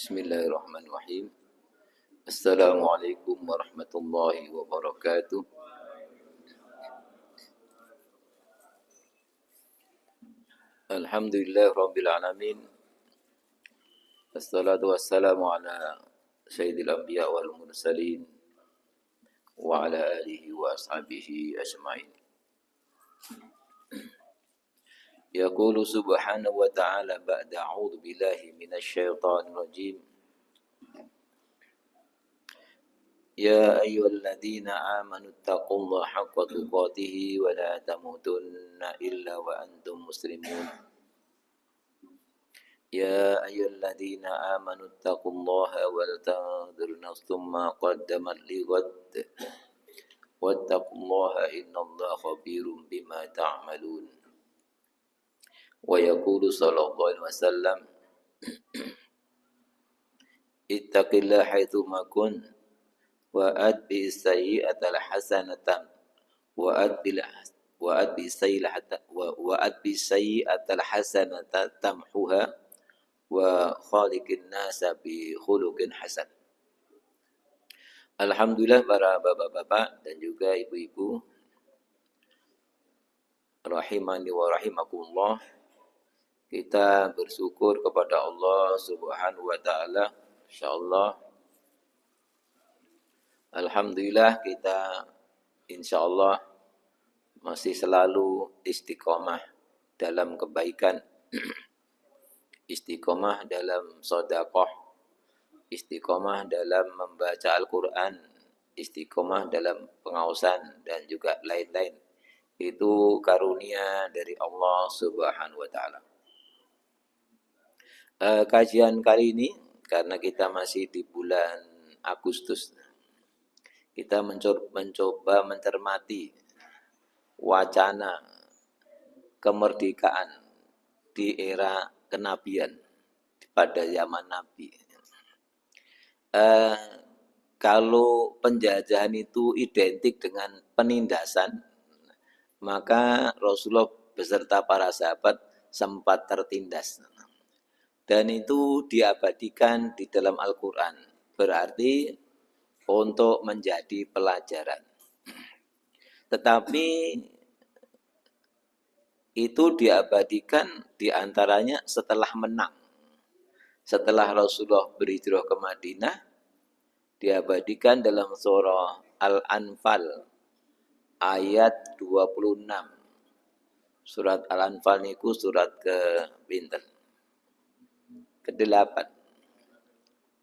Bismillahirrahmanirrahim. Assalamualaikum warahmatullahi wabarakatuh. Alhamdulillah rabbil alamin. Assalatu wassalamu ala sayyidil anbiya wal mursalin wa ala alihi wa ashabihi ajmain. Yaqulu subhanahu wa ta'ala ba'da a'udzu billahi minasy syaithanir rajim. يا أيها الذين آمنوا اتقوا الله حق تقاته ولا تموتن إلا وأنتم مسلمون يا أيها الذين آمنوا اتقوا الله ولتنظر نفس ما قدمت لغد واتقوا الله إن الله خبير بما تعملون ويقول صلى الله عليه وسلم اتق الله حيثما كنت وأتبع السيئة الحسنة وأتبع السيئة الحسنة تمحوها وخالق الناس بخلق حسن. Alhamdulillah para bapak-bapak dan juga ibu-ibu rahimani wa rahimakumullah, kita bersyukur kepada Allah Subhanahu wa taala. Insyaallah alhamdulillah kita insyaallah masih selalu istiqomah dalam kebaikan, istiqomah dalam sedekah, istiqomah dalam membaca Al-Qur'an, istiqomah dalam pengawasan dan juga lain-lain. Itu karunia dari Allah Subhanahu wa taala. Kajian kali ini karena kita masih di bulan Agustus, kita mencoba mencermati wacana kemerdekaan di era kenabian pada zaman Nabi. Kalau penjajahan itu identik dengan penindasan, maka Rasulullah beserta para sahabat sempat tertindas. Dan itu diabadikan di dalam Al-Quran. Berarti untuk menjadi pelajaran. Tetapi itu diabadikan diantaranya setelah menang. Setelah Rasulullah berhijrah ke Madinah, diabadikan dalam surah Al-Anfal ayat 26. Surat Al-Anfal niku surat ke-8.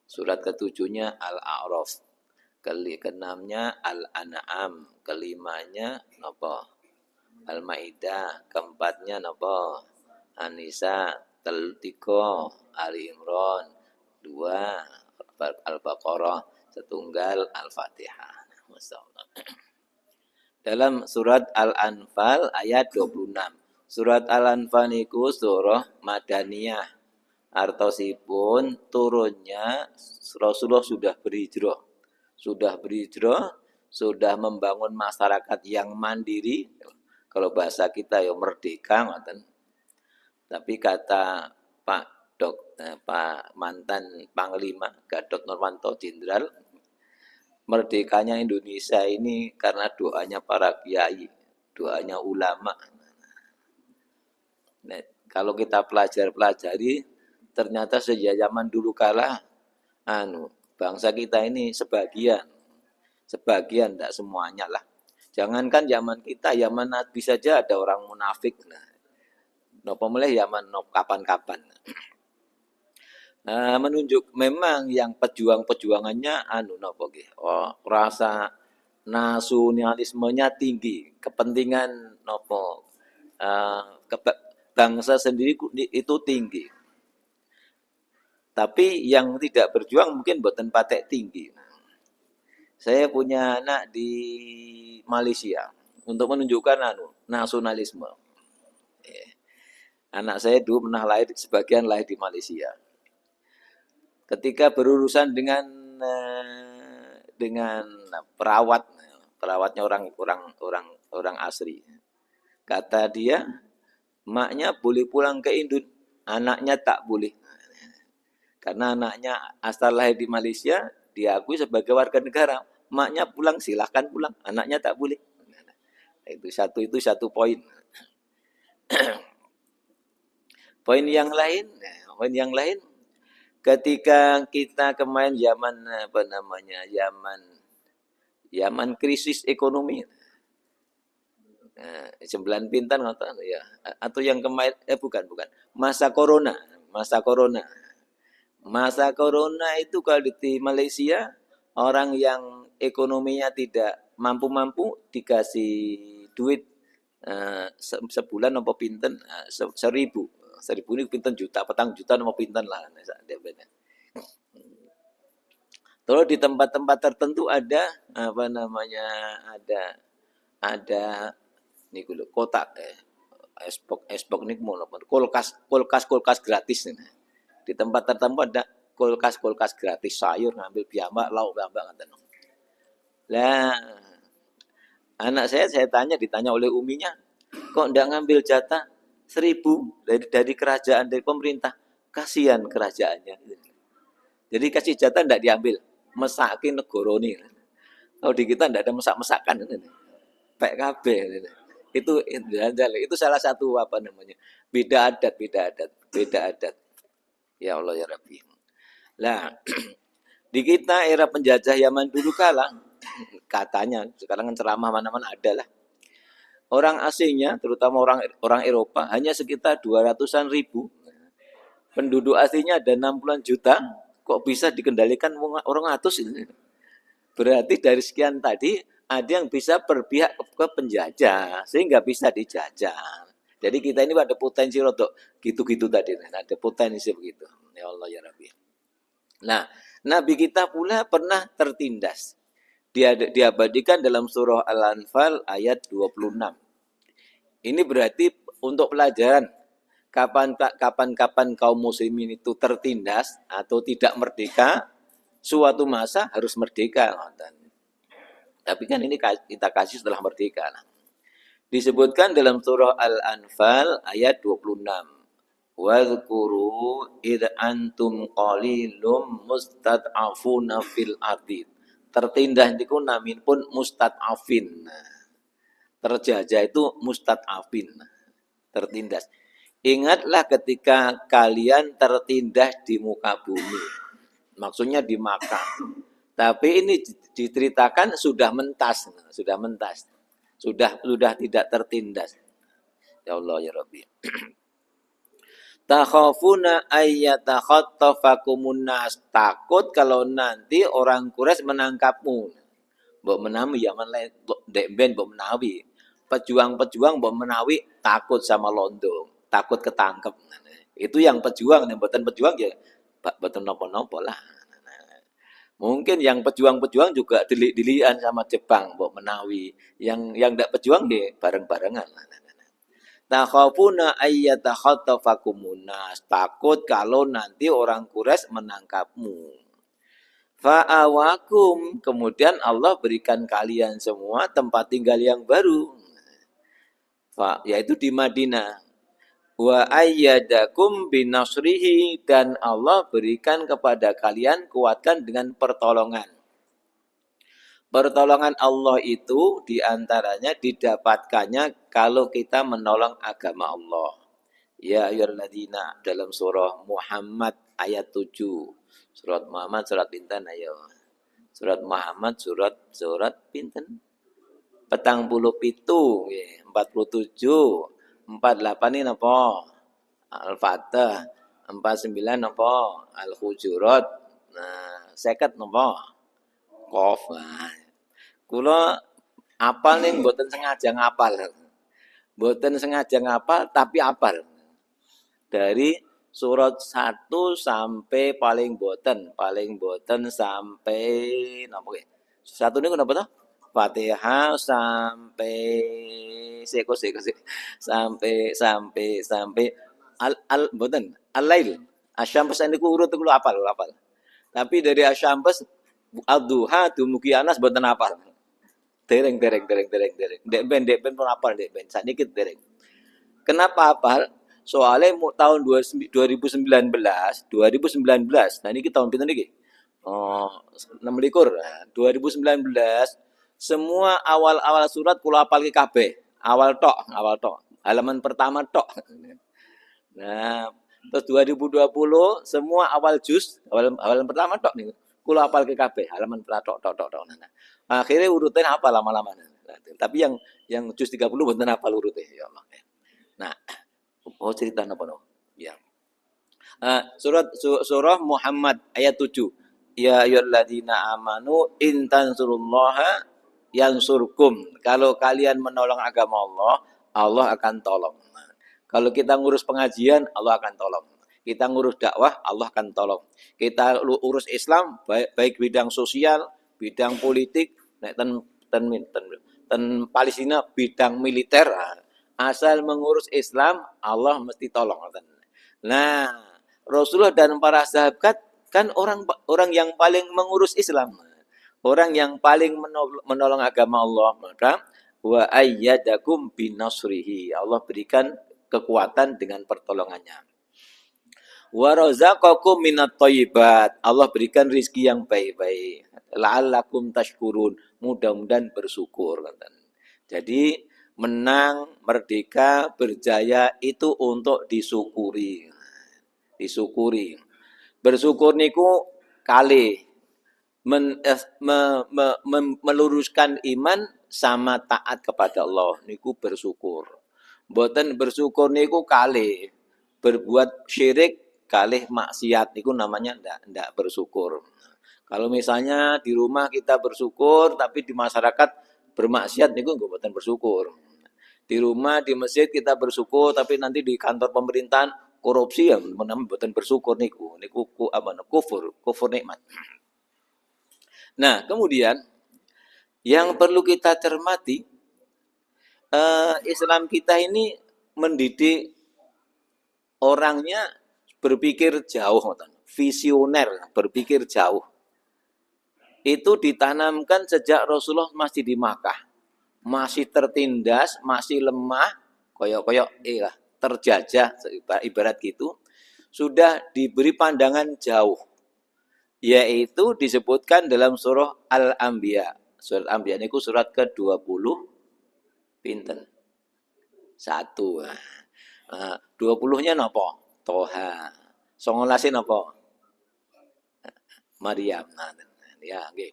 Surat ke-7-nya Al-A'raf. Keenamnya Al-An'am, kelimanya napa? Al-Maidah, keempatnya napa? An-Nisa, tiga Ali Imran, 2 Al-Baqarah, setunggal Al-Fatihah. Masyaallah. Dalam surat Al-Anfal ayat 26. Surat Al-Anfal niku surah Madaniyah. Artosipun turunnya Rasulullah sudah berhijrah, sudah membangun masyarakat yang mandiri. Kalau bahasa kita ya merdeka, ngoten. Tapi kata Pak mantan Panglima Gatot Nurmantio Jenderal, merdekanya Indonesia ini karena doanya para kiai, doanya ulama. Nah, kalau kita pelajari, ternyata sejak zaman dulu kala, bangsa kita ini sebagian tidak semuanya lah. Jangankan zaman kita, zaman Nabi saja ada orang munafik. Napa mulai zaman kapan-kapan. Menunjuk memang yang perjuangannya napa nggih. Rasa nasionalismenya tinggi, kepentingan napa bangsa sendiri itu tinggi. Tapi yang tidak berjuang mungkin boten patek tinggi. Saya punya anak di Malaysia untuk menunjukkan nasionalisme. Anak saya dulu pernah sebagian lahir di Malaysia. Ketika berurusan dengan perawatnya orang asli. Kata dia, maknya boleh pulang ke Indon, anaknya tak boleh. Karena anaknya asal lahir di Malaysia, diakui sebagai warga negara. Maknya pulang, silahkan pulang. Anaknya tak boleh. Itu satu poin. Poin yang lain, ketika kita kemarin zaman krisis ekonomi, sembilan pintan ya, atau yang kemarin bukan masa corona itu kalau di Malaysia orang yang ekonominya tidak mampu dikasih duit sebulan apa pinten 1.000 ini pinten juta petang juta apa pinten lah. Terus di tempat-tempat tertentu ada ada niku lho kotak Xbox niku mau kulkas gratis nih. Di tempat tertentu ada kulkas gratis sayur ngambil piyambak lauk piyambak ngoten. Lah anak saya ditanya oleh uminya, kok ndak ngambil jatah 1.000 dari kerajaan dari pemerintah? Kasihan kerajaannya. Jadi kasih jatah ndak diambil, mesakin negorone. Kalau di kita ndak ada mesak-mesakan. PKB. Itu salah satu beda adat. Ya Allah ya Rabbi. Lah di kita era penjajah zaman dulu kala, katanya sekarang kan ceramah mana-mana ada lah. Orang asingnya, terutama orang Eropa, hanya sekitar 200-an ribu. Penduduk aslinya ada 60-an juta, kok bisa dikendalikan orang atus ini. Berarti dari sekian tadi, ada yang bisa berpihak ke penjajah, sehingga bisa dijajah. Jadi kita ini ada potensi untuk gitu-gitu tadi, ada potensi begitu. Ya Allah ya Rabbi. Nah, Nabi kita pula pernah tertindas. Diabadikan dalam surah Al-Anfal ayat 26. Ini berarti untuk pelajaran kapan kaum muslimin itu tertindas atau tidak merdeka, suatu masa harus merdeka. Tapi kan ini kita kasih setelah merdeka. Disebutkan dalam surah Al-Anfal ayat 26. Wadhkuru idh antum qalilum mustad'afuna fil ardi. Tertindas itu namin pun mustad'afin. Terjajah itu mustad'afin, tertindas. Ingatlah ketika kalian tertindas di muka bumi. Maksudnya di Makkah. Tapi ini diceritakan sudah mentas. Sudah tidak tertindas. Ya Allah ya Rabbi. Takhafuna ayyatakhatafakumun nas. Takut kalau nanti orang Quraisy menangkapmu. Mbok menawi zaman lain ndek ben mbok menawi. Pejuang-pejuang mbok menawi takut sama londong, takut ketangkep. Itu yang pejuang, yang mboten pejuang ya mboten napa-napa lah. Mungkin yang pejuang-pejuang juga dilian sama Jepang mbok menawi. Yang ndak pejuang nggih bareng-barengan. Takhafuna ayyatakhatafakumun nas. Takut kalau nanti orang Quraisy menangkapmu. Fa'awakum, kemudian Allah berikan kalian semua tempat tinggal yang baru. Yaitu di Madinah. Wa ayyadakum binasrihi, dan Allah berikan kepada kalian, kuatkan dengan pertolongan. Pertolongan Allah itu diantaranya didapatkannya kalau kita menolong agama Allah. Ya ayyuhalladzina, dalam surah Muhammad ayat 7. Surat Muhammad surat pinten ayo. Surat Muhammad surat pinten? 47 nggih, 47, 48 ini napa? Al-Fatah, 49 napa? Al-Hujurat. Nah, 50 napa? Qaf. Kula apal ning mboten sengaja ngapal. Mboten sengaja ngapal tapi apal. Dari surat 1 sampai paling boten sampai napa nggih? 1 niku napa to? Fatihah sampai sampai al boten al-lail. Asyams niku urut kula apal. Tapi dari asyams ad-duha dumugi anas boten apal. Dereng. Dek ben pun apal dek ben. Saniki dereng. Kenapa apal? Soalnya tahun 2019, nah ini tahun pinten iki? Oh, 26. Nah, 2019 semua awal-awal surat kula hafal kabeh. Awal tok. Halaman pertama tok. Nah, terus 2020 semua awal juz, halaman pertama tok nih. Kula hafal kabeh, halaman pertama tok. Nah, akhirnya urutan apa lama-lama. Nah, tapi yang juz 30 mboten hafal urutnya ya Allah. Nah, cerita napa no? Ya. Surah Muhammad ayat 7. Ya ayyuhalladzina amanu in tansurullaha yansurkum. Kalau kalian menolong agama Allah, Allah akan tolong. Kalau kita ngurus pengajian, Allah akan tolong. Kita ngurus dakwah, Allah akan tolong. Kita urus Islam, baik bidang sosial, bidang politik, ten Palestina bidang militer. Asal mengurus Islam, Allah mesti tolong. Nah, Rasulullah dan para sahabat kan orang yang paling mengurus Islam. Orang yang paling menolong agama Allah. Maka wa ayyadakum binasrihi. Allah berikan kekuatan dengan pertolongannya. Wa razaqakum minat thayyibat. Allah berikan rizki yang baik-baik. La'allakum tashkurun. Mudah-mudahan bersyukur. Jadi menang, merdeka, berjaya itu untuk disyukuri. Disyukuri. Bersyukur niku kali meluruskan iman sama taat kepada Allah niku bersyukur. Mboten bersyukur niku kali berbuat syirik kalih maksiat niku namanya ndak bersyukur. Kalau misalnya di rumah kita bersyukur tapi di masyarakat bermaksiat niku mboten bersyukur. Di rumah di masjid kita bersyukur tapi nanti di kantor pemerintahan korupsi yang mboten bersyukur niku kufur nikmat. Nah, kemudian yang perlu kita cermati Islam kita ini mendidik orangnya berpikir jauh, visioner, berpikir jauh. Itu ditanamkan sejak Rasulullah masih di Makkah. Masih tertindas, masih lemah, koyok-koyok terjajah ibarat gitu. Sudah diberi pandangan jauh. Yaitu disebutkan dalam surah Al-Anbiya. Surat Al-Anbiya ini surat ke-20 pinten. 1. 20-nya napa? Toha. 19 napa? Maryam. Ya, nggih.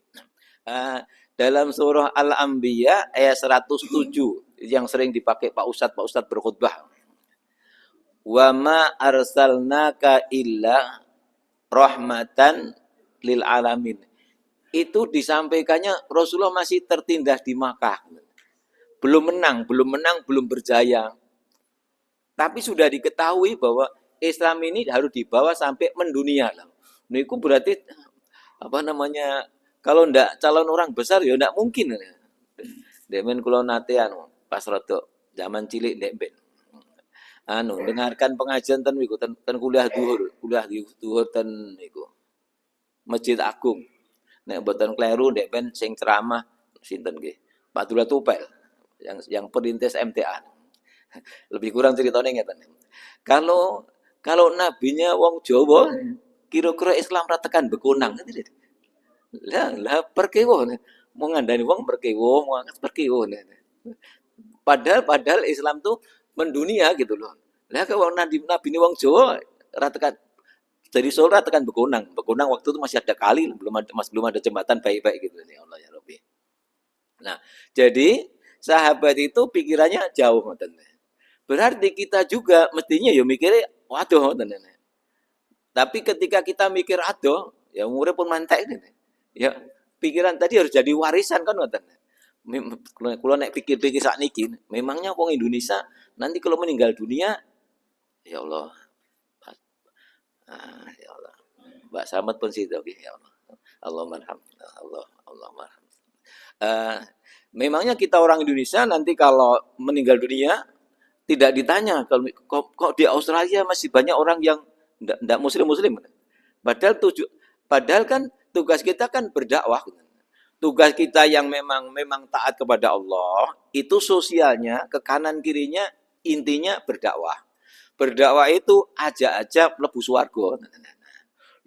Dalam surah Al-Anbiya ayat 107 yang sering dipakai Pak Ustadz berkhutbah. Wa ma arsalnaka illa rahmatan lil alamin. Itu disampaikannya Rasulullah masih tertindas di Makkah. Belum menang, belum berjaya. Tapi sudah diketahui bahwa Islam ini harus dibawa sampai mendunia. Niku berarti kalau ndak calon orang besar ya ndak mungkin. Demen kula nate pas rada zaman cilik ndek ben. Dengarkan pengajian ten niku ten kuliah dhuwur ten niku. Masjid Agung. Nek mboten kleru ndek ben sing ceramah sinten nggih? Pak Abdullah Tupel yang perintis MTA. Lebih kurang ceritanya ngeten. Kalau nabinya wong Jawa, kira-kira Islam ra tekan bekunang. Lah perkewo mau ngandani wong perkewo, mau angkat perkewo. Padahal Islam tuh mendunia gitu loh. Lah kalau nabi ini wong Jawa ra tekan dari Solo tekan Bekunang. Bekunang waktu itu masih ada kali, belum ada jembatan baik-baik gitu ya Allah ya Rabbi. Nah, jadi sahabat itu pikirannya jauh ngoten. Berarti kita juga mestinya ya mikirnya waduh ngoten. Tapi ketika kita mikir aduh, ya umurnya pun mantek ini. Ya, pikiran tadi harus jadi warisan kan ngoten. Kalau nek pikir-pikir sakniki, memangnya wong Indonesia nanti kalau meninggal dunia ya Allah. Ya Allah. Mbak Samad pun situ ya Allah. Allah marham. Allah marham. Memangnya kita orang Indonesia nanti kalau meninggal dunia tidak ditanya kalau kok di Australia masih banyak orang yang enggak muslim. Padahal kan tugas kita kan berdakwah. Tugas kita yang memang taat kepada Allah itu sosialnya ke kanan kirinya intinya berdakwah. berdakwah itu aja mlebu swarga.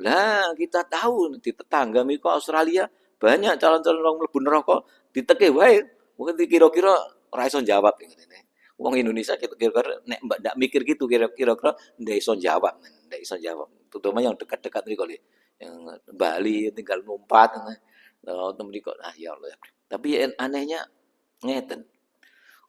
Lah kita tahu di tetangga miko Australia banyak calon-calon wong mlebu neraka diteke wae. Mungkin kira-kira ora iso jawab ngene. Wong Indonesia kira-kira nek mbak ndak mikir gitu kira-kira ndak iso jawab, ndak iso jawab. Terutama yang dekat-dekat mriko yang Bali tinggal numpat temen mriko. Ah ya Allah. Tapi anehnya ngeten.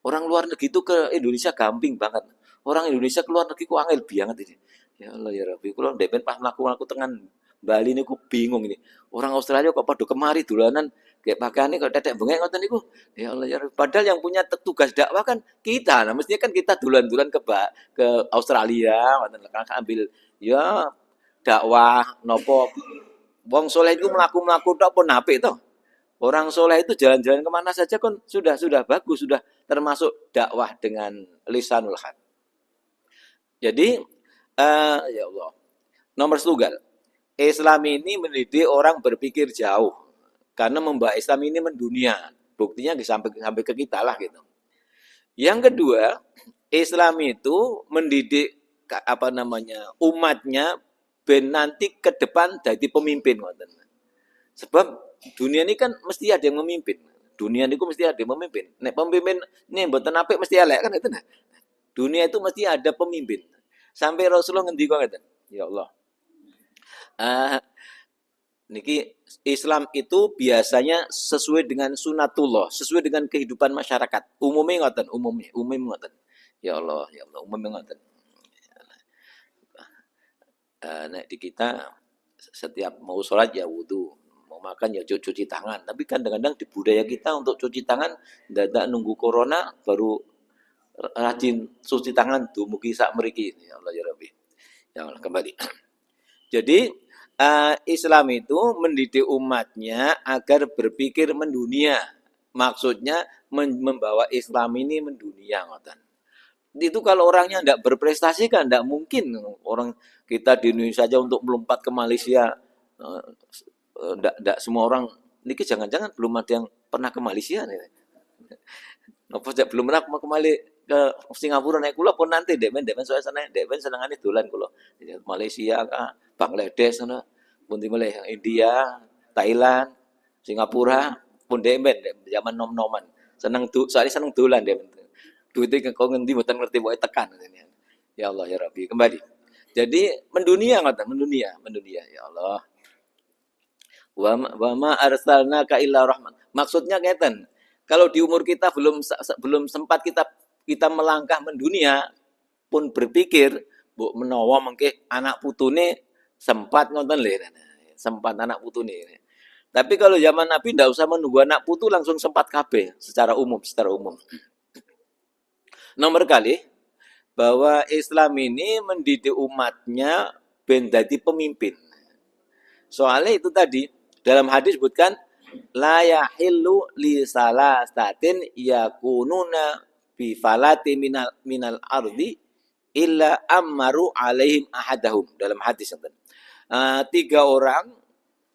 Orang luar negeri itu ke Indonesia gamping banget. Orang Indonesia ke luar negeri kok angel banget ini. Ya Allah ya Rabbi, kula ndek pas mlaku-mlaku tengan Bali niku bingung ini. Orang Australia kok padha kemari dolanan kayak pakaiane kok tetek bengek ngoten niku. Ya Allah ya Rabbi, padahal yang punya tugas dakwah kan kita. Nah, mestinya kan kita dulan-dulan ke Australia ngoten kan ambil ya dakwah nopo. Wong soleh itu mlaku-mlaku tok pun apik to. Orang soleh itu jalan-jalan kemana saja kan sudah bagus, sudah termasuk dakwah dengan lisanul hal. Jadi, ya Allah, nomor setunggal, Islam ini mendidik orang berpikir jauh, karena membawa Islam ini mendunia. Buktinya sampai ke kita lah gitu. Yang kedua, Islam itu mendidik umatnya ben nanti ke depan jadi pemimpin. Sebab dunia ini kan mesti ada yang memimpin. Dunia ini mesti ada yang memimpin. Nek pemimpin ini mboten apik mesti elek kan itu nah. Dunia itu mesti ada pemimpin. Sampai Rasulullah ngendika ngeten. Ya Allah. Niki Islam itu biasanya sesuai dengan sunatullah, sesuai dengan kehidupan masyarakat. Umumnya ngoten, umum ngoten. Ya Allah, umumnya ngoten. Nek di kita setiap mau sholat ya wudu, mau makan ya cuci tangan. Tapi kadang-kadang di budaya kita untuk cuci tangan tidak nunggu corona baru rajin cuci tangan dumugi sak mriki. Ya Allah ya Rabbi. Ya Allah kembali. Jadi Islam itu mendidik umatnya agar berpikir mendunia. Maksudnya membawa Islam ini mendunia ngoten. Itu kalau orangnya tidak berprestasi kan tidak mungkin orang kita di Indonesia saja untuk melompat ke Malaysia. Tidak semua orang niki jangan-jangan belum ada yang pernah ke Malaysia nih. Apa belum pernah ke Singapura naik kula pun nanti dek men soal sana dek men senengane dolan kula. Malaysia kah, Bangladesh sana, pun dimulai India, Thailand, Singapura pun dek men zaman nom-noman. Soalnya seneng dolan dek. Duitnya kau ngendi mboten ngerti pokoke tekan. Ya Allah ya Rabbi, kembali. Jadi mendunia ngoten, mendunia ya Allah. Wa ma arsalnaka illa rahman. Maksudnya ngeten. Kalau di umur kita belum sempat kita melangkah mendunia pun berpikir mbok menawa mengke anak putune sempat ngoten lho. Sempat anak putune. Tapi kalau zaman Nabi ndak usah menunggu anak putu langsung sempat kabeh secara umum. Nomor kali bahwa Islam ini mendidik umatnya ben dadi pemimpin. Soalnya itu tadi dalam hadis sebutkan la yahillu li salasatin yakununa bi falati minal ardi illa ammaru alaihim ahadahum. Dalam hadis itu. 3 orang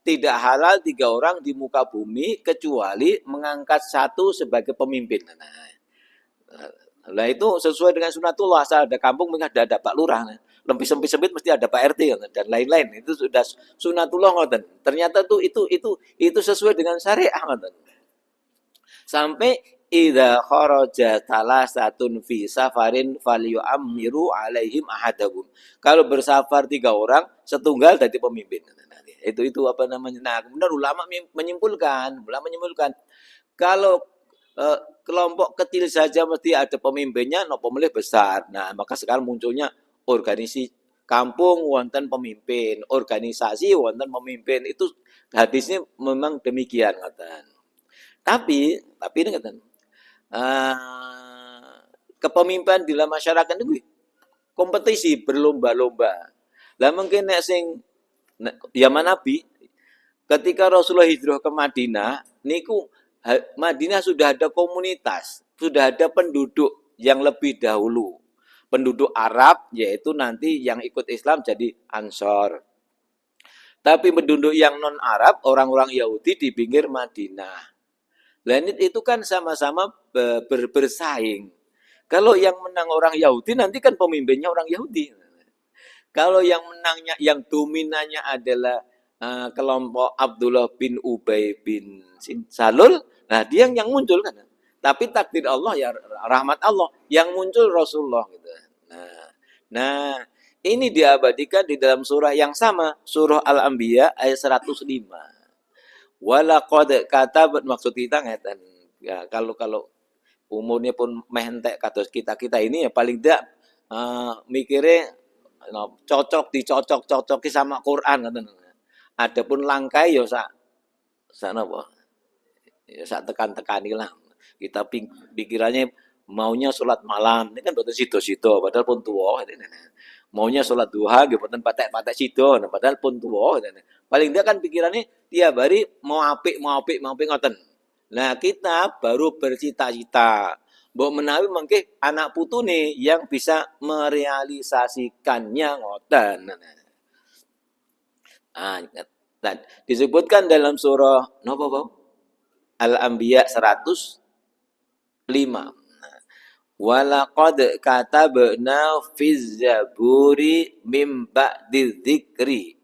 tidak halal 3 orang di muka bumi kecuali mengangkat satu sebagai pemimpin. Nah itu sesuai dengan sunatullah, asal ada kampung mungkin ada Pak Lurah, lebih sempit mesti ada Pak RT dan lain-lain. Itu sudah sunatullah ngoten. Ternyata itu sesuai dengan syariah ngoten. Sampai idza kharaja salasatun fi safarin falyu'ammiru alaihim ahadahum. Kalau bersafar 3 orang, setunggal jadi pemimpin. Itu apa namanya? Nah, kemudian ulama menyimpulkan kalau kelompok kecil saja mesti ada pemimpinnya, no pemilih besar. Nah, maka sekarang munculnya organisasi kampung wonten pemimpin, organisasi wonten pemimpin. Itu hadisnya memang demikian ngoten. Tapi ini ngoten. Kepemimpinan di dalam masyarakat itu kompetisi berlomba-lomba. Lah mungkin nek sing zaman Nabi ketika Rasulullah hijrah ke Madinah niku Madinah sudah ada komunitas, sudah ada penduduk yang lebih dahulu. Penduduk Arab, yaitu nanti yang ikut Islam jadi Ansor. Tapi penduduk yang non-Arab, orang-orang Yahudi di pinggir Madinah. Dan itu kan sama-sama bersaing. Kalau yang menang orang Yahudi nanti kan pemimpinnya orang Yahudi. Kalau yang menangnya, yang dominannya adalah kelompok Abdullah bin Ubay bin Salul, nah dia yang muncul kan. Tapi takdir Allah ya rahmat Allah yang muncul Rasulullah gitu. Nah, ini diabadikan di dalam surah yang sama, surah Al-Anbiya ayat 105. Walaqad katabat, maksud kita ngeten. Ya, kalau umurnya pun mentek kados kita ini ya paling tidak mikirnya dicocok-cocoki sama Quran ngoten. Adapun langkai ya sak napa? Ya sak tekan-tekani lah. Kita pikirannya maunya sholat malam, ini kan boten sido-sido padahal pun tuwa. Maunya sholat duha nggih boten patek-patek sido, padahal pun tuwa. Paling dia kan pikirannya tiap hari mau apik ngoten. Nah, kita baru bercita-cita. Mbok menawi mengke anak putune yang bisa merealisasikannya ngoten. Nah, disebutkan dalam surah napa, Bang? Al-Anbiya 105. Walaqad katabna fiz zaburi mim ba'di dzikri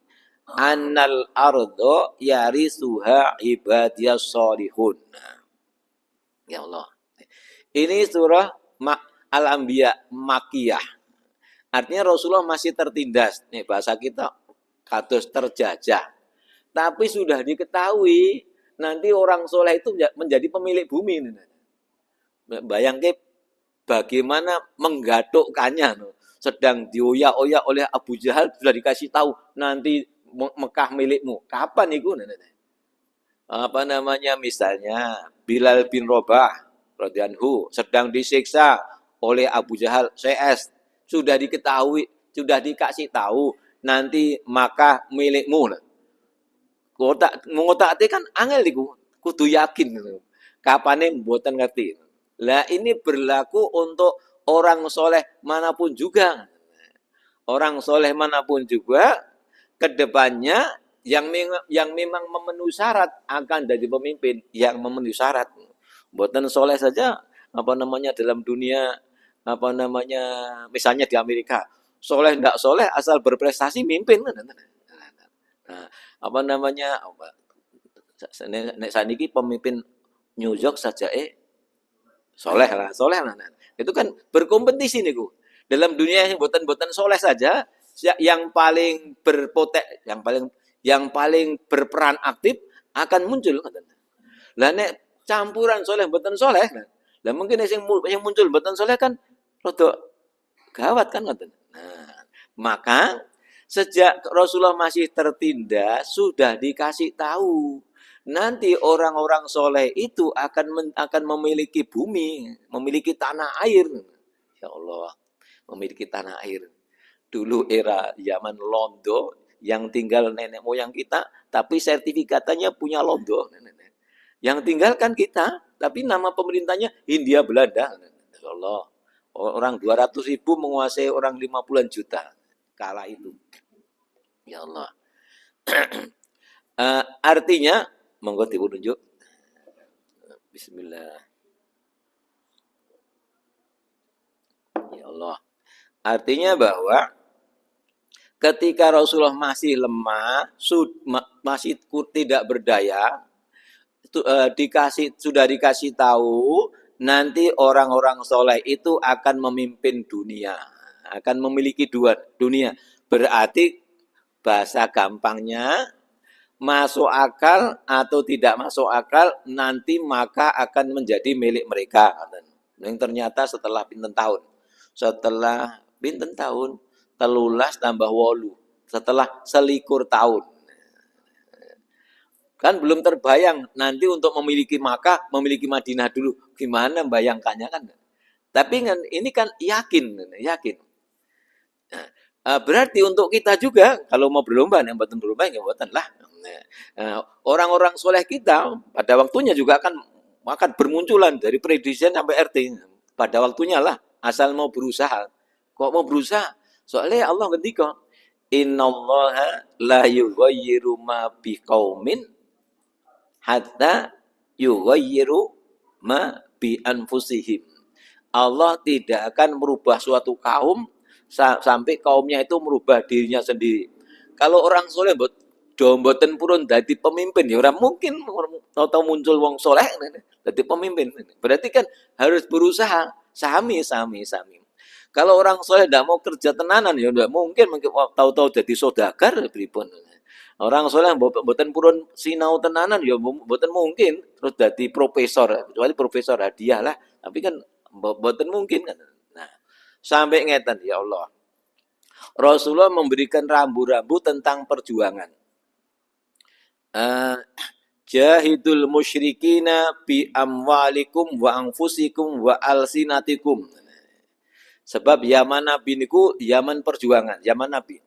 annal ardo yarisuha ibadiyas solihun. Ya Allah. Ini surah Al-Anbiya Makkiyah. Artinya Rasulullah masih tertindas. Nih bahasa kita kados terjajah. Tapi sudah diketahui nanti orang soleh itu menjadi pemilik bumi. Bayangke bagaimana menggatukkannya. Sedang dioyak-oyak oleh Abu Jahal sudah dikasih tahu nanti Mekah milikmu. Kapan itu? Apa namanya, misalnya Bilal bin Rabah radhiyallahu sedang disiksa oleh Abu Jahal CS, sudah diketahui, sudah dikasih tahu nanti Makkah milikmu. Ngotak-ngotak kan angel iku, kudu yakin. Kapane mboten ngerti. Lah ini berlaku untuk orang soleh manapun juga. Orang soleh manapun juga kedepannya yang memang memenuhi syarat akan jadi pemimpin yang memenuhi syarat. Mboten soleh saja apa namanya dalam dunia apa namanya misalnya di Amerika soleh ndak soleh asal berprestasi mimpin. Nah, apa namanya nek saniki pemimpin New York saja soleh lah. Itu kan berkompetisi niku. Dalam dunia yang boten-boten soleh saja yang paling yang paling berperan aktif akan muncul. Lah nek campuran soleh boten soleh, lah mungkin yang muncul boten soleh kan rada gawat kan ngoten. Nah, maka sejak Rasulullah masih tertindas sudah dikasih tahu nanti orang-orang soleh itu akan memiliki bumi, memiliki tanah air. Ya Allah, memiliki tanah air. Dulu era zaman Londo yang tinggal nenek moyang kita, tapi sertifikatannya punya Londo. Yang tinggal kan kita, tapi nama pemerintahnya Hindia Belanda. Ya Allah, orang 200.000 menguasai orang 50 juta kala itu. Ya Allah. Artinya, monggo diunjuk. Bismillah. Ya Allah. Artinya bahwa ketika Rasulullah masih lemah, masih tidak berdaya, sudah dikasih tahu nanti orang-orang soleh itu akan memimpin dunia, akan memiliki dunia. Berarti bahasa gampangnya masuk akal atau tidak masuk akal nanti maka akan menjadi milik mereka. Yang ternyata setelah pinten tahun. Setelah pinten tahun 13 tambah 8 setelah 21 tahun. Kan belum terbayang nanti untuk memiliki Makkah, memiliki Madinah dulu. Gimana bayangkannya kan? Tapi kan ini kan yakin. Berarti untuk kita juga kalau mau berlomba, yang buatan berlomba ya buatan lah. Orang-orang soleh kita pada waktunya juga akan bermunculan dari presiden sampai RT. Pada waktunya lah, asal mau berusaha. Kok mau berusaha? Soalnya Allah ngendika, innallaha la yughayyiru ma biqaumin hatta yughayyiru ma bi anfusihim. Allah tidak akan merubah suatu kaum sampai kaumnya itu merubah dirinya sendiri. Kalau orang soleh mboten purun dadi pemimpin ya orang mungkin tahu-tahu muncul wong soleh dadi pemimpin. Berarti kan harus berusaha sami. Kalau orang soleh tidak mau kerja tenanan ya tidak mungkin tahu-tahu jadi saudagar pripun. Orang soleh mboten purun sinau tenanan ya mboten mungkin terus jadi profesor, kecuali profesor hadiah lah. Tapi kan mboten mungkin kan. Nah, sampai ngeten ya Allah. Rasulullah memberikan rambu-rambu tentang perjuangan. Jahidul musyrikina bi amwalikum wa anfusikum wa alsinatikum. Sebab zaman Nabi niku zaman perjuangan, zaman Nabi.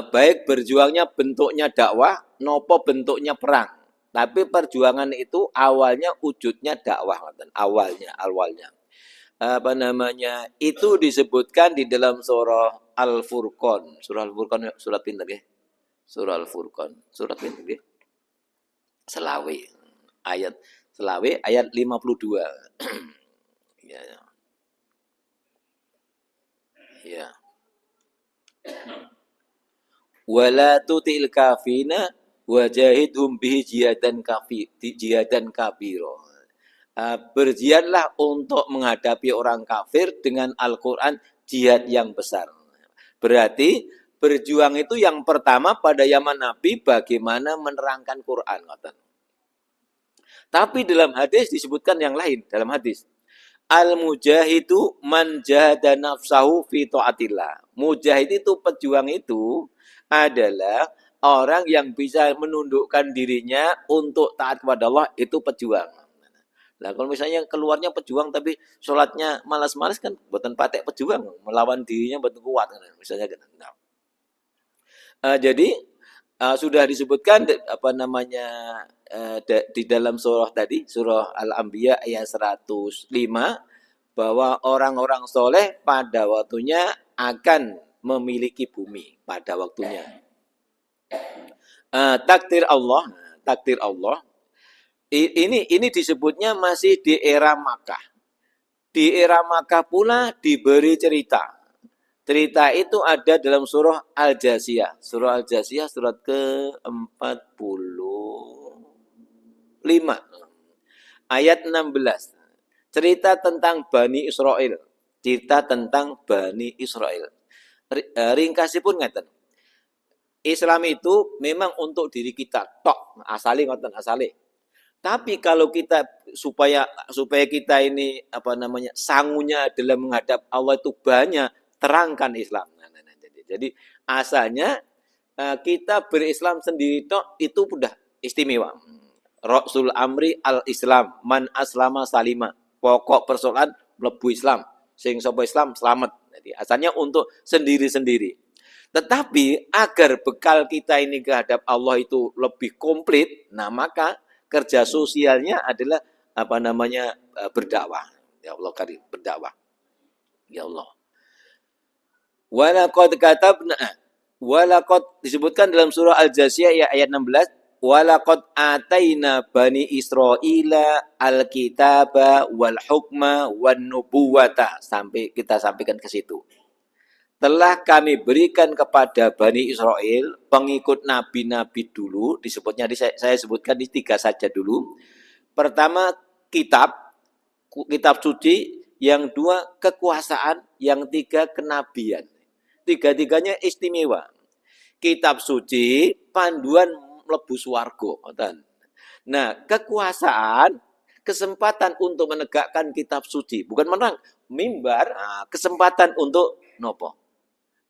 Baik berjuangnya bentuknya dakwah, nopo bentuknya perang. Tapi perjuangan itu awalnya wujudnya dakwah, awalnya. Apa namanya? Itu disebutkan di dalam surah Al-Furqan. Surah Al-Furqan surat pinten nggih? Surah Al-Furqan. Surat pinten nggih? Selawe. Ayat selawe ayat 52. Ya. Ya. Wala tutil kafina wajahidhum bihi jihadan kabiro. Berjihadlah untuk menghadapi orang kafir dengan Al-Quran jihad yang besar. Berarti berjuang itu yang pertama pada zaman Nabi bagaimana menerangkan Quran. Tapi dalam hadis disebutkan yang lain dalam hadis. Al-mujahidu man jahada nafsahu fi ta'atillah. Mujahid itu pejuang itu adalah orang yang bisa menundukkan dirinya untuk taat kepada Allah, itu pejuang. Nah, kalau misalnya keluarnya pejuang tapi sholatnya malas-malas kan buatan patek pejuang, melawan dirinya buatan kuat kan, misalnya gitu. Nah, jadi sudah disebutkan apa namanya di dalam surah tadi, surah Al-Anbiya ayat 105 bahwa orang-orang soleh pada waktunya akan memiliki bumi pada waktunya. Takdir Allah. Ini disebutnya masih di era Makkah. Di era Makkah pula diberi cerita. Cerita itu ada dalam surah Al-Jasiyah. Surah Al-Jasiyah surat ke-45. Ayat 16. Cerita tentang Bani Israel. Ringkasipun ngeten. Islam itu memang untuk diri kita tok, asale ngoten asale. Tapi kalau kita supaya kita ini apa namanya sangunya adalah menghadap Allah itu banyak, terangkan Islam. Jadi asalnya kita berislam sendiri tok itu sudah istimewa. Rasul amri al-Islam, man aslama salima. Pokok persoalan mlebu Islam, sing sapa Islam selamat. Jadi asalnya untuk sendiri-sendiri. Tetapi agar bekal kita ini kehadap Allah itu lebih komplit, nah maka kerja sosialnya adalah apa namanya berdakwah. Ya Allah karim, berdakwah. Ya Allah. Walaqad disebutkan dalam surah Al-Jasiyah ayat 16, walaqad ataina bani Israila al-kitaba wal hukma wan nubuwata, sampai kita sampaikan ke situ. Telah kami berikan kepada Bani Israel, pengikut nabi-nabi dulu, disebutnya saya sebutkan di 3 saja dulu. Pertama, kitab suci, yang 2 kekuasaan, yang 3 kenabian. 3-tiganya istimewa. Kitab suci, panduan mlebu swarga. Nah, kekuasaan, kesempatan untuk menegakkan kitab suci, bukan menang, mimbar, kesempatan untuk nopo?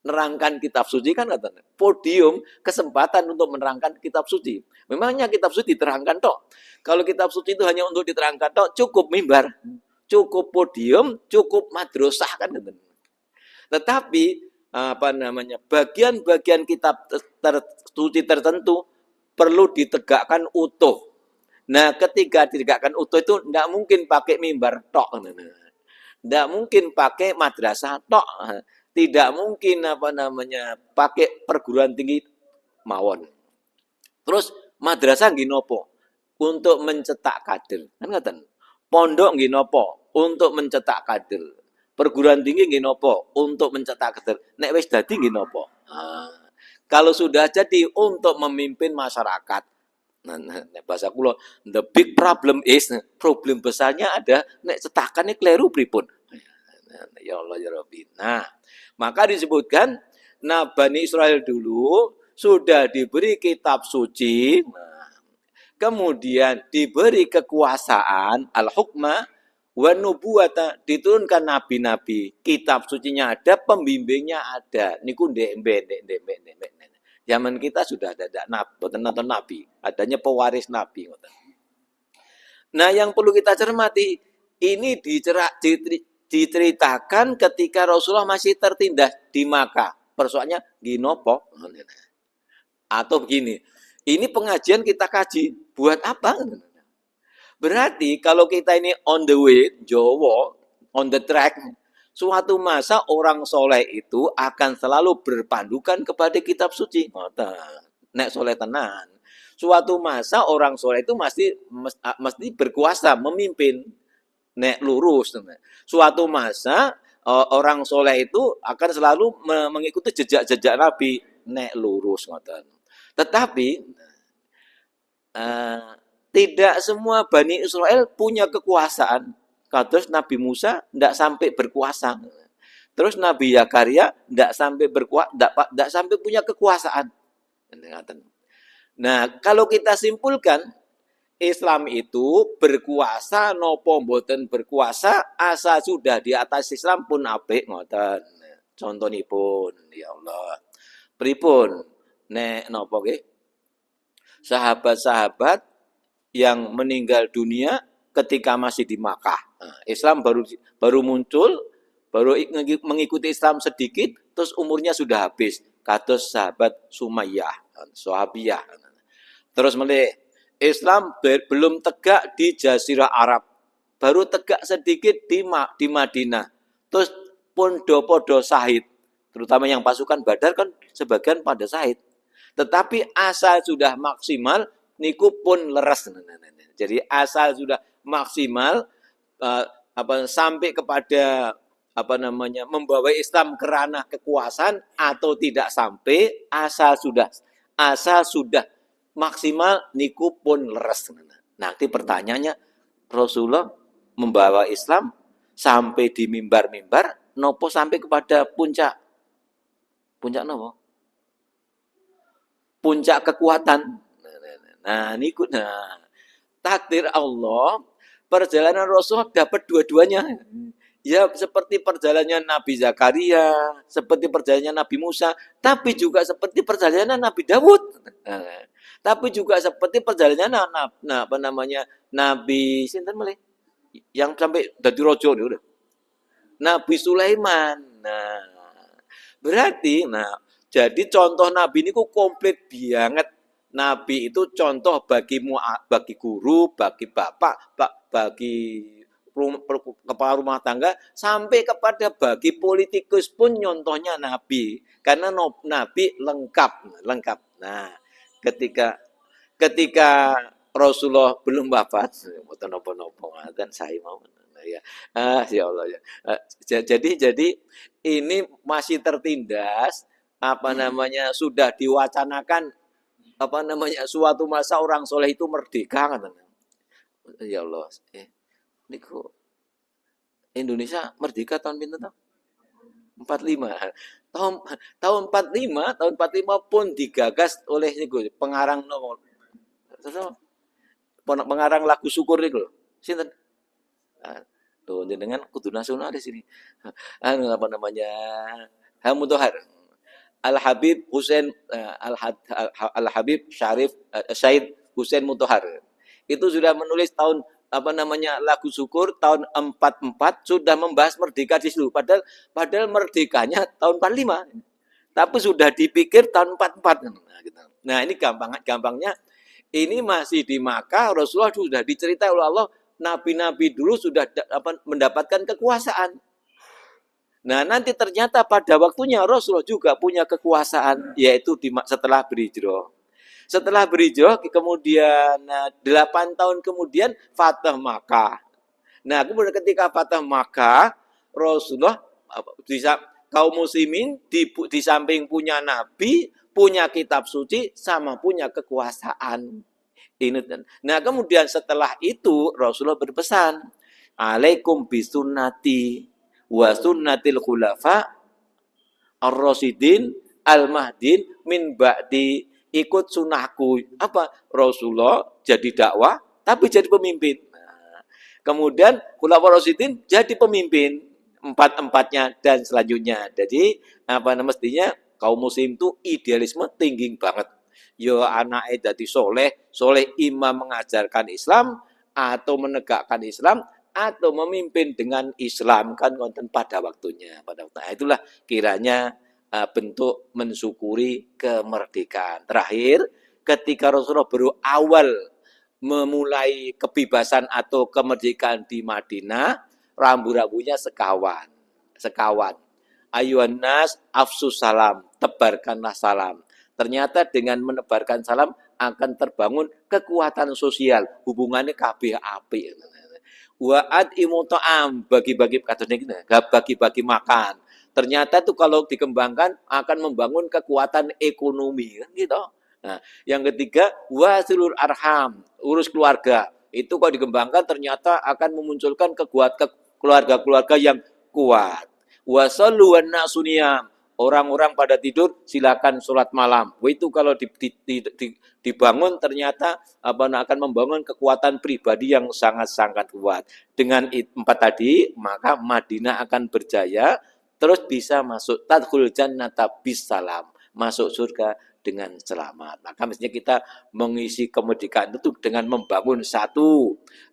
Nerangkan kitab suci kan katanya. Podium kesempatan untuk menerangkan kitab suci. Memangnya kitab suci diterangkan tok. Kalau kitab suci itu hanya untuk diterangkan tok, cukup mimbar, cukup podium, cukup madrasah kan katanya. Tetapi apa namanya? Bagian-bagian kitab suci tertentu perlu ditegakkan utuh. Nah, ketika ditegakkan utuh itu tidak mungkin pakai mimbar tok. Tidak mungkin pakai madrasah tok. Tidak mungkin apa namanya pakai perguruan tinggi mawon. Terus madrasah nggih nopo? Untuk mencetak kader. Kan ngoten. Pondok nggih nopo? untuk mencetak kader. Perguruan tinggi nggih napa? Untuk mencetak kader. Nek wis dadi nggih napa? Kalau sudah jadi untuk memimpin masyarakat. Nah, bahasa kula, the big problem is, problem besarnya ada nek cetakannya keliru pripun. Ya Allah ya Rabbi. Nah, maka disebutkan, nah Bani Israel dulu sudah diberi kitab suci, kemudian diberi kekuasaan, al-hukma, wa nubuwata, diturunkan nabi-nabi, kitab sucinya ada, pembimbingnya ada. Niku ndek. Zaman kita sudah ada nabi, adanya pewaris nabi. Nah, yang perlu kita cermati, ini diceritakan ketika Rasulullah masih tertindas di Makkah. Persoalannya ginopo? Atau begini, ini pengajian kita kaji, buat apa? Berarti kalau kita ini on the way, Jowo, on the track, suatu masa orang soleh itu akan selalu berpandukan kepada kitab suci. Nek soleh tenan. Suatu masa orang soleh itu mesti berkuasa, memimpin. Nek lurus. Suatu masa orang soleh itu akan selalu mengikuti jejak-jejak Nabi. Nek lurus. Tetapi tidak semua Bani Israel punya kekuasaan. Terus Nabi Musa tidak sampai berkuasa. Terus Nabi Zakaria tidak sampai berkuasa, tidak sampai punya kekuasaan. Nah, kalau kita simpulkan, Islam itu berkuasa nopo mboten berkuasa, asa sudah di atas Islam pun apik ngoten. Contonipun, ya Allah. Pripun nek nopo nggih? Sahabat-sahabat yang meninggal dunia ketika masih di Makkah. Nah, Islam baru muncul, baru mengikuti Islam sedikit, terus umurnya sudah habis. Kados sahabat Sumayyah, Sahabiyah. Terus mulai Islam belum tegak di Jazirah Arab, baru tegak sedikit di Madinah. Terus pun podo sahid, terutama yang pasukan Badar kan sebagian pada sahid. Tetapi asal sudah maksimal, niku pun leres. Jadi asal sudah maksimal sampai kepada membawa Islam ke ranah kekuasaan atau tidak sampai, asal sudah maksimal niku pun leres. Nanti pertanyaannya, Rasulullah membawa Islam sampai di mimbar-mimbar nopo sampai kepada puncak nopo? Puncak kekuatan. Nah, niku takdir Allah, perjalanan Rasulullah dapat dua-duanya. Ya, seperti perjalanan Nabi Zakaria, seperti perjalanan Nabi Musa, tapi juga seperti perjalanan Nabi Dawud. Tapi juga seperti perjalanan Nabi sinten melih? Yang sampai dadi raja niku. Nabi Sulaiman. Nah, berarti jadi contoh Nabi ini komplit banget. Nabi itu contoh bagi guru, bagi bapak, bagi kepala rumah tangga, sampai kepada bagi politikus pun nyontohnya Nabi. Karena Nabi lengkap. Nah, ketika Rasulullah belum wafat, mboten napa-napa dan saya mau ya. Ya Allah ya. Jadi ini masih tertindas sudah diwacanakan suatu masa orang soleh itu merdeka kan. Ya Allah. Niku Indonesia merdeka tahun pinten to? 45. Tahun 45 pun digagas oleh niku pengarang nopo. Pengarang lagu syukur niku. Sinten? Tuh jenengan kudu nasionalis ini. Hamutohar. Al-Habib Husain Al-Habib Syarif Syed Husain Mutahar. Itu sudah menulis tahun lagu syukur tahun 44 sudah membahas merdeka di situ. Padahal merdekanya tahun 45. Tapi sudah dipikir tahun 44. Nah, ini gampangnya ini masih di Makkah, Rasulullah sudah diceritai oleh Allah, nabi-nabi dulu sudah mendapatkan kekuasaan. Nah, nanti ternyata pada waktunya Rasulullah juga punya kekuasaan, yaitu setelah berhijrah. Setelah berhijrah, kemudian 8 tahun kemudian Fatah Makkah. Nah, kemudian ketika Fatah Makkah, Rasulullah kaum muslimin di samping punya nabi, punya kitab suci, sama punya kekuasaan. Ini. Nah, kemudian setelah itu Rasulullah berpesan, "Alaikum bisunnati wa sunnatil khulafa ar-rasyidin al-mahdin min ba'di." Ikut sunnahku. Apa? Rasulullah jadi dakwah tapi jadi pemimpin. Nah, kemudian khulafa rasyidin jadi pemimpin empat-empatnya dan selanjutnya. Jadi apa mestinya kaum muslim itu idealisme tinggi banget. Yo anaknya jadi soleh imam mengajarkan Islam atau menegakkan Islam atau memimpin dengan Islam kan konten pada waktunya. Nah, itulah kiranya bentuk mensyukuri kemerdekaan. Terakhir, ketika Rasulullah baru awal memulai kebebasan atau kemerdekaan di Madinah, rambu-rambunya sekawan. Sekawan. Ayuhan nas afsus salam, tebarkanlah salam. Ternyata dengan menebarkan salam akan terbangun kekuatan sosial, hubungannya kabeh apik. Wa'ad imuto'am, bagi-bagi bagi-bagi makan. Ternyata itu kalau dikembangkan akan membangun kekuatan ekonomi, kan gitu. Nah, yang ketiga, wasilul arham, urus keluarga. Itu kalau dikembangkan ternyata akan memunculkan keluarga-keluarga yang kuat. Wasallu wan nasuniyam, orang-orang pada tidur silakan sholat malam. Itu kalau dibangun ternyata akan membangun kekuatan pribadi yang sangat-sangat kuat. Dengan 4 tadi, maka Madinah akan berjaya. Terus bisa masuk tadkhul jannata bisalam, masuk surga dengan selamat. Maka mestinya kita mengisi kemerdekaan itu dengan membangun 1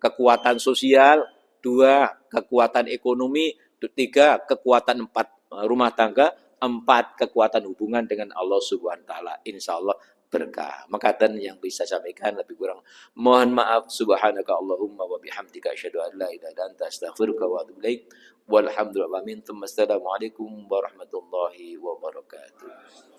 kekuatan sosial, 2 kekuatan ekonomi, 3 kekuatan 4 rumah tangga, 4 kekuatan hubungan dengan Allah Subhanahu wa taala. Insyaallah berkah. Maka dan yang bisa sampaikan lebih kurang mohon maaf. Subhanaka Allahumma wa bihamdika asyhadu an la ilaha illa anta astaghfiruka wa atubu ilaik. Walhamdulillah. Assalamualaikum warahmatullahi wabarakatuh.